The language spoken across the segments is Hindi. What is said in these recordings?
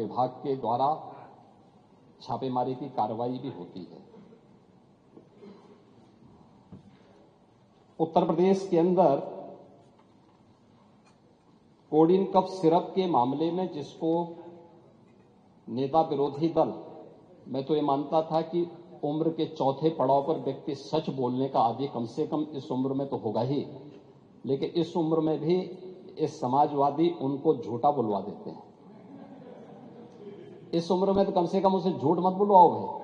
विभाग के द्वारा छापेमारी की कार्रवाई भी होती है। उत्तर प्रदेश के अंदर कोडिन कफ सिरप के मामले में जिसको नेता विरोधी दल, मैं तो ये मानता था कि उम्र के चौथे पड़ाव पर व्यक्ति सच बोलने का आदि कम से कम इस उम्र में तो होगा ही, लेकिन इस उम्र में भी इस समाजवादी उनको झूठा बुलवा देते हैं। इस उम्र में तो कम से कम उसे झूठ मत बुलवाओ भाई,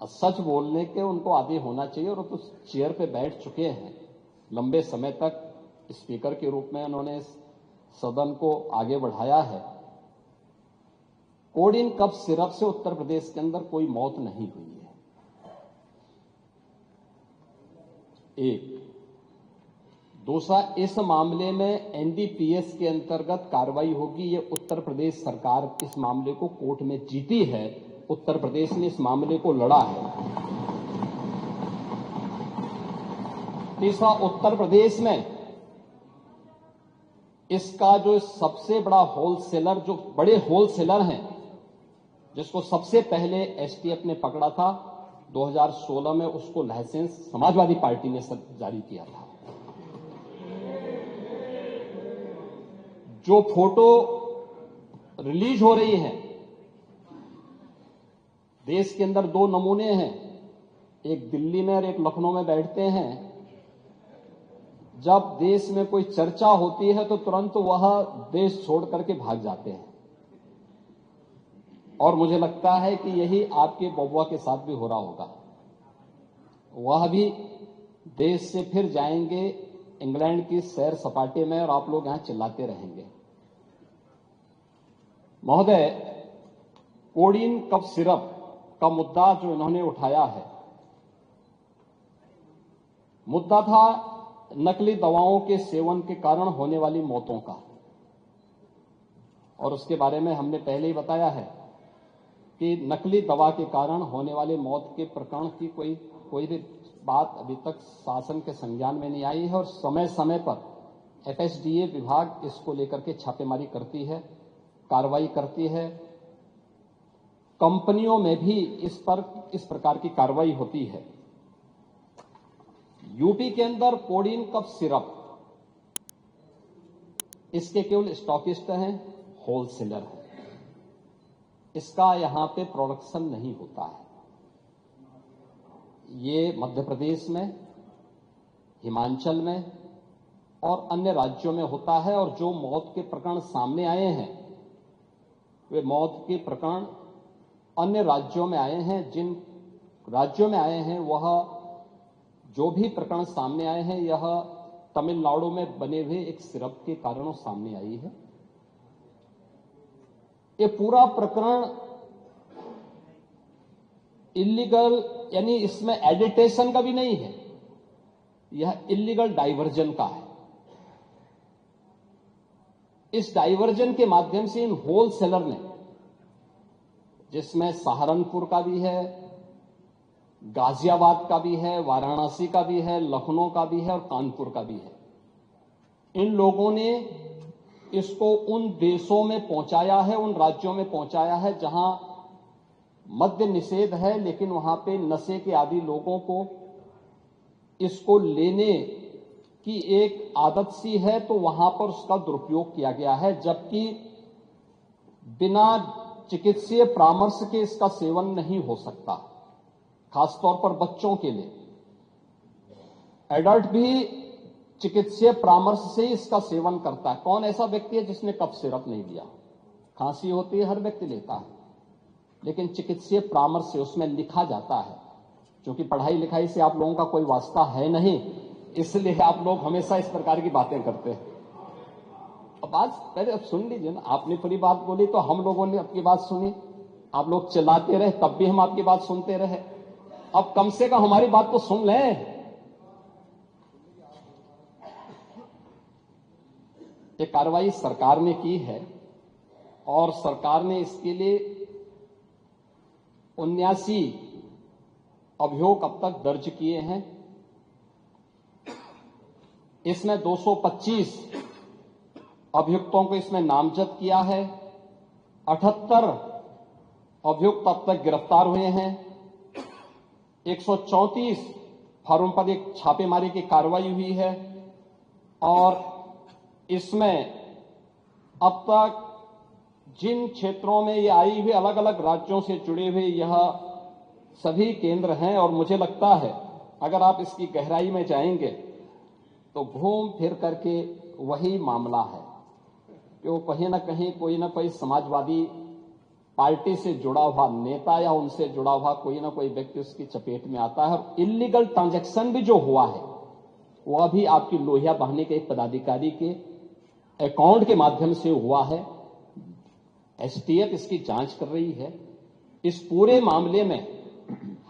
सच बोलने के उनको आदी होना चाहिए। और तो चेयर पे बैठ चुके हैं लंबे समय तक, स्पीकर के रूप में उन्होंने सदन को आगे बढ़ाया है। कोडिन कफ सिरप से उत्तर प्रदेश के अंदर कोई मौत नहीं हुई है। एक दूसरा, इस मामले में एनडीपीएस के अंतर्गत कार्रवाई होगी। ये उत्तर प्रदेश सरकार इस मामले को कोर्ट में जीती है, उत्तर प्रदेश ने इस मामले को लड़ा है। तीसरा, उत्तर प्रदेश में इसका जो सबसे बड़ा होलसेलर, जो बड़े होलसेलर हैं, जिसको सबसे पहले एसटीएफ ने पकड़ा था 2016 में, उसको लाइसेंस समाजवादी पार्टी ने जारी किया था। जो फोटो रिलीज हो रही है, देश के अंदर दो नमूने हैं, एक दिल्ली में और एक लखनऊ में बैठते हैं। जब देश में कोई चर्चा होती है तो तुरंत वह देश छोड़ करके भाग जाते हैं। और मुझे लगता है कि यही आपके बबुआ के साथ भी हो रहा होगा। वह भी देश से फिर जाएंगे इंग्लैंड की सैर सपाटे में और आप लोग यहां चिल्लाते रहेंगे। महोदय, कोडिन कफ सिरप का मुद्दा जो इन्होंने उठाया है, मुद्दा था नकली दवाओं के सेवन के कारण होने वाली मौतों का। और उसके बारे में हमने पहले ही बताया है कि नकली दवा के कारण होने वाले मौत के प्रकरण की कोई भी बात अभी तक शासन के संज्ञान में नहीं आई है। और समय समय पर एफएसडीए विभाग इसको लेकर के छापेमारी करती है, कार्रवाई करती है। कंपनियों में भी इस प्रकार की कार्रवाई होती है। यूपी के अंदर कोडिन कफ सिरप, इसके केवल स्टॉकिस्ट हैं, होलसेलर हैं, इसका यहां पे प्रोडक्शन नहीं होता है। ये मध्य प्रदेश में, हिमाचल में और अन्य राज्यों में होता है। और जो मौत के प्रकरण सामने आए हैं, वे मौत के प्रकरण अन्य राज्यों में आए हैं। जिन राज्यों में आए हैं, वह जो भी प्रकरण सामने आए हैं, यह तमिलनाडु में बने हुए एक सिरप के कारणों सामने आई है। ये पूरा प्रकरण इलीगल, यानी इसमें एडिटेशन का भी नहीं है, यह इलीगल डाइवर्जन का है। इस डाइवर्जन के माध्यम से इन होलसेलर ने, जिसमें सहारनपुर का भी है, गाजियाबाद का भी है, वाराणसी का भी है, लखनऊ का भी है और कानपुर का भी है, इन लोगों ने इसको उन देशों में पहुंचाया है, उन राज्यों में पहुंचाया है जहां मद्य निषेध है, लेकिन वहां पे नशे के आदी लोगों को इसको लेने की एक आदत सी है, तो वहां पर उसका दुरुपयोग किया गया है। जबकि बिना चिकित्सीय परामर्श के इसका सेवन नहीं हो सकता, खासतौर पर बच्चों के लिए। एडल्ट भी चिकित्सीय परामर्श से ही इसका सेवन करता है। कौन ऐसा व्यक्ति है जिसने कफ सिरप नहीं लिया? खांसी होती है, हर व्यक्ति लेता है, लेकिन चिकित्सीय परामर्श से उसमें लिखा जाता है। क्योंकि पढ़ाई लिखाई से आप लोगों का कोई वास्ता है नहीं, इसलिए आप लोग हमेशा इस प्रकार की बातें करते हैं। अब आज पहले अब सुन लीजिए ना, आपने पूरी बात बोली तो हम लोगों ने आपकी बात सुनी, आप लोग चिल्लाते रहे तब भी हम आपकी बात सुनते रहे। अब कम से कम हमारी बात तो सुन लें। ये कार्रवाई सरकार ने की है और सरकार ने इसके लिए 79 अभियोग अब तक दर्ज किए हैं। इसमें 225 अभियुक्तों को इसमें नामजद किया है। 78 अभियुक्त अब तक गिरफ्तार हुए हैं। 134 फर्म पर एक छापेमारी की कार्रवाई हुई है और इसमें अब तक जिन क्षेत्रों में ये आई हुई अलग अलग राज्यों से जुड़े हुए यह सभी केंद्र हैं और मुझे लगता है अगर आप इसकी गहराई में जाएंगे तो घूम फिर करके वही मामला है कि वो कहीं ना कहीं कोई ना कोई समाजवादी पार्टी से जुड़ा हुआ नेता या उनसे जुड़ा हुआ कोई ना कोई व्यक्ति उसकी चपेट में आता है और इलीगल ट्रांजैक्शन भी जो हुआ है वह भी आपकी लोहिया बहाने के एक पदाधिकारी के अकाउंट के माध्यम से हुआ है। एसटीएफ इसकी जांच कर रही है। इस पूरे मामले में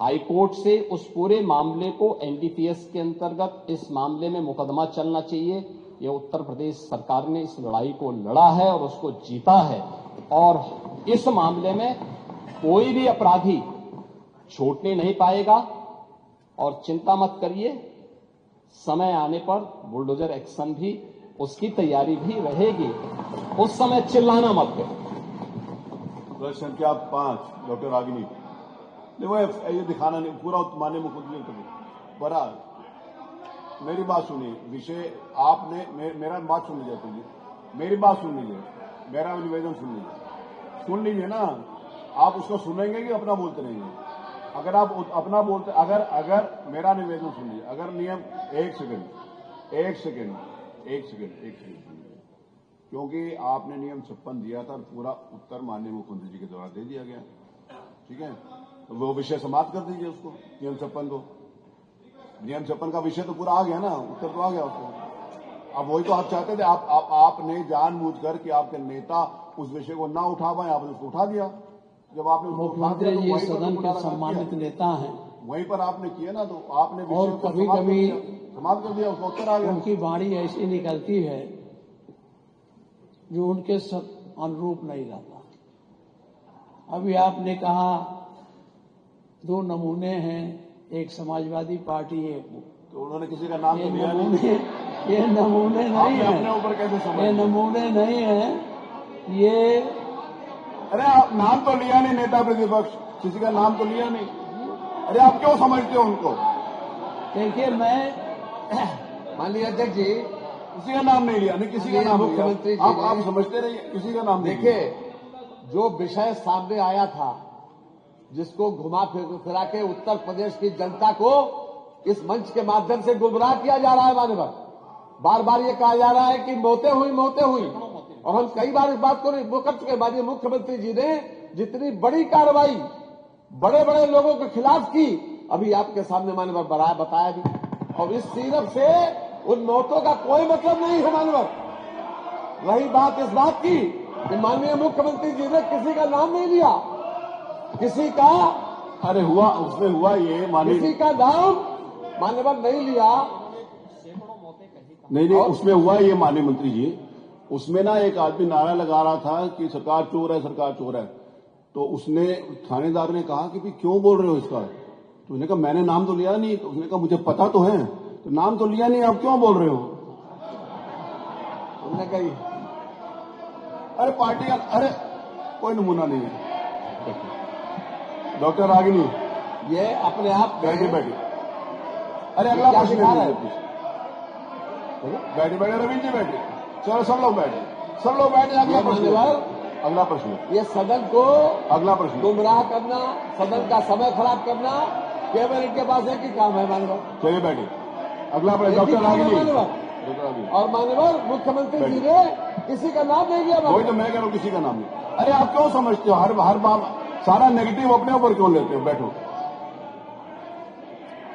हाईकोर्ट से उस पूरे मामले को एनडीपीएस के अंतर्गत इस मामले में मुकदमा चलना चाहिए। यह उत्तर प्रदेश सरकार ने इस लड़ाई को लड़ा है और उसको जीता है और इस मामले में कोई भी अपराधी छूटने नहीं पाएगा। और चिंता मत करिए, समय आने पर बुलडोजर एक्शन भी उसकी तैयारी भी रहेगी। उस समय चिल्लाना मत करो। प्रश्न संख्या 5 डॉक्टर रागिनी। देखो ये दिखाना नहीं पूरा माननीय मुख्यमंत्री पर मेरी बात सुनिए। विषय आपने मेरा बात सुन लीजिए तुझे, मेरी बात सुन लीजिए, मेरा निवेदन सुन लीजिए ना। आप उसको सुनेंगे कि अपना बोलते रहेंगे? अगर आप अपना बोलते अगर मेरा निवेदन सुन लीजिए। अगर नियम एक सेकंड क्योंकि आपने नियम 56 दिया था और पूरा उत्तर माननीय मुख्यमंत्री जी के द्वारा दे दिया गया, ठीक है? तो वो विषय समाप्त कर दीजिए उसको, नियम 56 को। नियम 56 का विषय तो पूरा आ गया ना, उत्तर तो आ गया उसको। अब वही तो आप चाहते थे। आपने जानबूझकर कि आपके नेता उस विषय को ना उठा पाए, आपने उसको उठा दिया। जब आपने मुख्यमंत्री जी सदन के सम्मानित नेता हैं, वहीं पर आपने किया ना, तो आपने और कभी कभी समाप्त कर दिया, उसको उत्तर आ गया। उनकी वाणी ऐसी निकलती है जो उनके अनुरूप नहीं रहता। अभी आपने कहा 2 नमूने हैं, एक समाजवादी पार्टी, एक तो उन्होंने किसी का नाम ये नमूने नहीं है। अपने ऊपर कैसे समझ? ये नमूने नहीं है। ये अरे आप नाम तो लिया नहीं, नेता प्रतिपक्ष किसी का नाम तो लिया नहीं। अरे आप क्यों समझते हो उनको? देखिए, मैं माननीय अध्यक्ष जी, किसी का नाम नहीं लिया, नहीं किसी का नाम मुख्यमंत्री जी आप समझते रहिए, किसी का नाम नहीं लिया। देखिए, जो विषय सामने आया था, जिसको घुमा फिरा के उत्तर प्रदेश की जनता को इस मंच के माध्यम से गुमराह किया जा रहा है। माननीय बार बार ये कहा जा रहा है कि मौतें हुई और हम कई बार इस बात को वो कर चुके। माननीय मुख्यमंत्री जी ने जितनी बड़ी कार्रवाई बड़े बड़े लोगों के खिलाफ की, अभी आपके सामने माननीय बताया भी। और इस सीरप से उन मौतों का कोई मतलब नहीं है। माननीय रही बात इस बात की कि माननीय मुख्यमंत्री जी ने किसी का नाम नहीं लिया, किसी का अरे हुआ, उसमें हुआ ये माननीय, किसी का नाम मान्यवर नहीं लिया। नहीं उसमें हुआ ये माननीय मंत्री जी। उसमें ना एक आदमी नारा लगा रहा था कि सरकार चोर है, सरकार चोर है। तो उसने थानेदार ने कहा कि भाई क्यों बोल रहे हो इसका? तो उसने कहा मैंने नाम तो लिया नहीं। तो उसने कहा मुझे पता तो है, तो नाम तो लिया नहीं, आप क्यों बोल रहे हो? उन्होंने कही अरे पार्टी का अरे कोई नमूना नहीं है। डॉक्टर रागिनी, ये अपने आप बैठिए। अरे अगला प्रश्न है, बैठिए रवींद्र जी बैठिए। चलो सब लोग बैठे। अगला प्रश्न ये सदन को अगला प्रश्न गुमराह करना, सदन का समय खराब करना, केवल इनके पास एक ही काम है। माननीय चलिए बैठिए। अगला प्रश्न डॉक्टर रागिनी। और माननीय मुख्यमंत्री जी ने किसी का नाम नहीं लिया। वही तो मैं कह रहा हूँ, किसी का नाम नहीं। अरे आप क्यों समझते हो हर बार सारा नेगेटिव अपने ऊपर क्यों लेते हो? बैठो।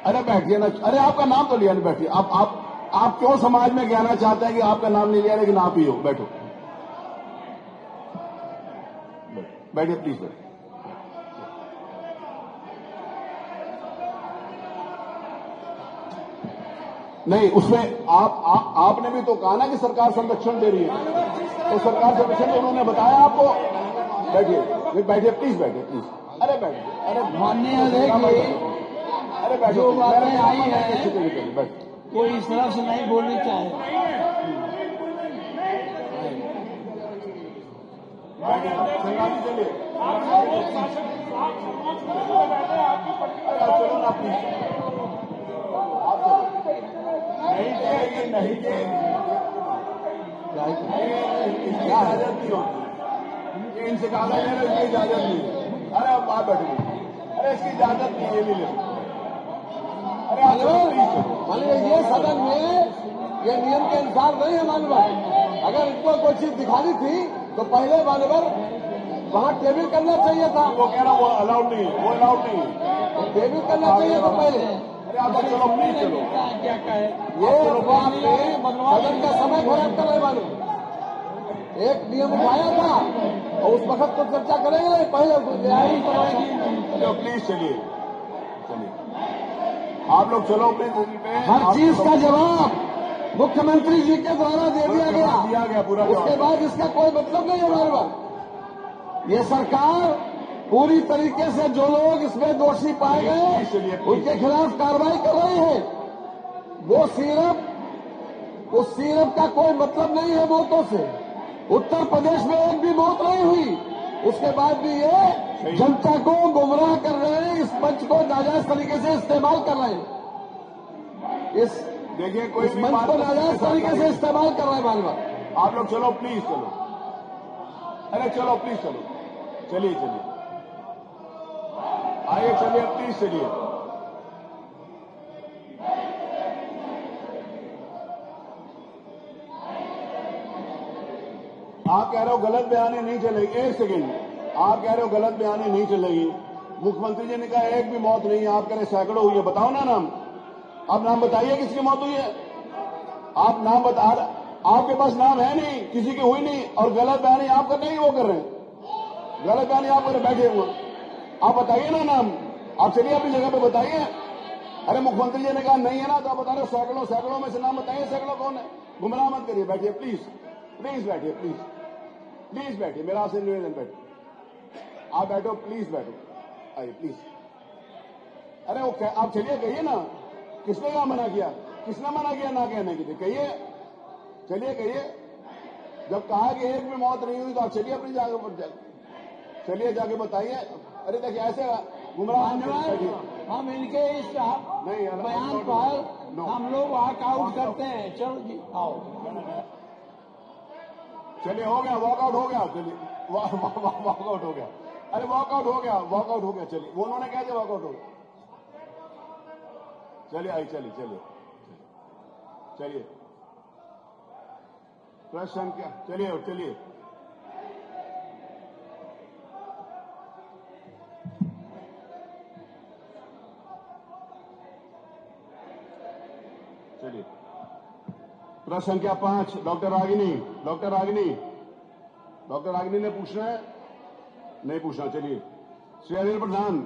अरे बैठिए ना। अरे आपका नाम तो लिया नहीं, बैठिए। आप क्यों समाज में कहना चाहते हैं कि आपका नाम नहीं लिया लेकिन आप ही हो? बैठो, बैठिए प्लीज। बैठिए। नहीं उसमें आपने भी तो कहा ना कि सरकार संरक्षण दे रही है, तो सरकार संरक्षण उन्होंने बताया आपको। बैठिए प्लीज, बैठिए। अरे बैठिए। अरे माननीय अध्यक्ष, अरे बैठिए। जो बातें आई हैं वो इस तरह से नहीं बोलनी चाहिए। संग्राम जी चलिए, चलो ना प्लीज, आप चलो, नहीं चलेगी, नहीं चलेगी, इसकी इजाजत नहीं होती, इनसे कहा गया इसकी इजाजत नहीं है। अरे अब आप बैठो, अरे इसकी इजाजत नहीं है, नहीं ले, अरे आप चलो प्लीज चलो। मानिए ये सदन में ये नियम के अनुसार नहीं है मानवर। अगर इनको कोई चीज दिखानी थी तो पहले मानवर वहां टेबल करना चाहिए था। वो कह रहा वो अलाउड नहीं है, वो अलाउड नहीं है, टेबल करना चाहिए था पहले। अरे आप चलो प्लीज चलो, क्या कहे ये आपने सदन का समय खराब कर रहे मालूम। एक नियम उठाया था और उस वक्त तो चर्चा करेंगे नहीं, पहले चलो प्लीज चलिए, चलिए आप लोग चलो अपने पे। हर चीज का जवाब मुख्यमंत्री जी के द्वारा दे दिया गया पूरा। उसके बाद इसका कोई मतलब नहीं है हमारे पास। ये सरकार पूरी तरीके से जो लोग इसमें दोषी पाए गए उनके खिलाफ कार्रवाई कर रही है। वो सिर्फ का कोई मतलब नहीं है मौतों से। उत्तर प्रदेश में एक भी मौत नहीं हुई, उसके बाद भी ये जनता को गुमराह कर रहे हैं, इस मंच को नाजायज तरीके से इस्तेमाल कर रहे हैं। देखिए कोई भी मंच को नाजायज तरीके से इस्तेमाल कर रहे हैं मानवा। आप लोग चलो प्लीज चलो, अरे चलो प्लीज चलो, चलिए चलिए, आइए चलिए प्लीज चलिए। आप कह रहे हो गलत बयानी नहीं चलेगी, एक सेकेंड, आप कह रहे हो गलत बयानी नहीं चलेगी। मुख्यमंत्री जी ने कहा एक भी मौत नहीं है, आप कह रहे सैकड़ों हुई है, बताओ ना नाम, आप नाम बताइए किसकी मौत हुई है। आप नाम बता, आपके पास नाम है नहीं, किसी की हुई नहीं, और गलत बयानी आप कर नहीं, वो कर रहे हैं, गलत बयानी आप कर बैठे हुए, आप बताइए ना नाम, आप चलिए अपनी जगह पे बताइए। अरे मुख्यमंत्री जी ने कहा नहीं है ना, तो आप बता रहे हो सैकड़ों, सैकड़ों में से नाम बताइए, सैकड़ों कौन है, गुमराह मत करिए, बैठिए प्लीज, प्लीज बैठिए, प्लीज प्लीज बैठिए, मेरा आपसे निवेदन, बैठिए, आप बैठो प्लीज, बैठो, आइए प्लीज। अरे वो आप चलिए, कहिए ना, किसने क्या मना किया, किसने मना किया ना कहने के लिए, कहिए, चलिए कहिए। जब कहा कि एक भी मौत नहीं हुई तो आप चलिए अपनी जगह पर, चलिए जाके बताइए। अरे देखिए ऐसे गुमराह हम इनके इस बयान पर हम लोग वॉकआउट करते हैं। चलो जी आओ, चलिए हो गया, वॉकआउट हो गया, चलिए वॉकआउट हो गया, अरे वॉकआउट हो गया, वॉकआउट हो गया, चलिए वो उन्होंने कहा वॉकआउट हो गया, चलिए आई, चलिए चलिए चलिए, प्रश्न क्या, चलिए चलिए, चलिए। प्रश्न संख्या 5 doctor Ragini, doctor Ragini, doctor Ragini ने पूछना है, नहीं पूछना, चलिए। श्री अनिल प्रधान।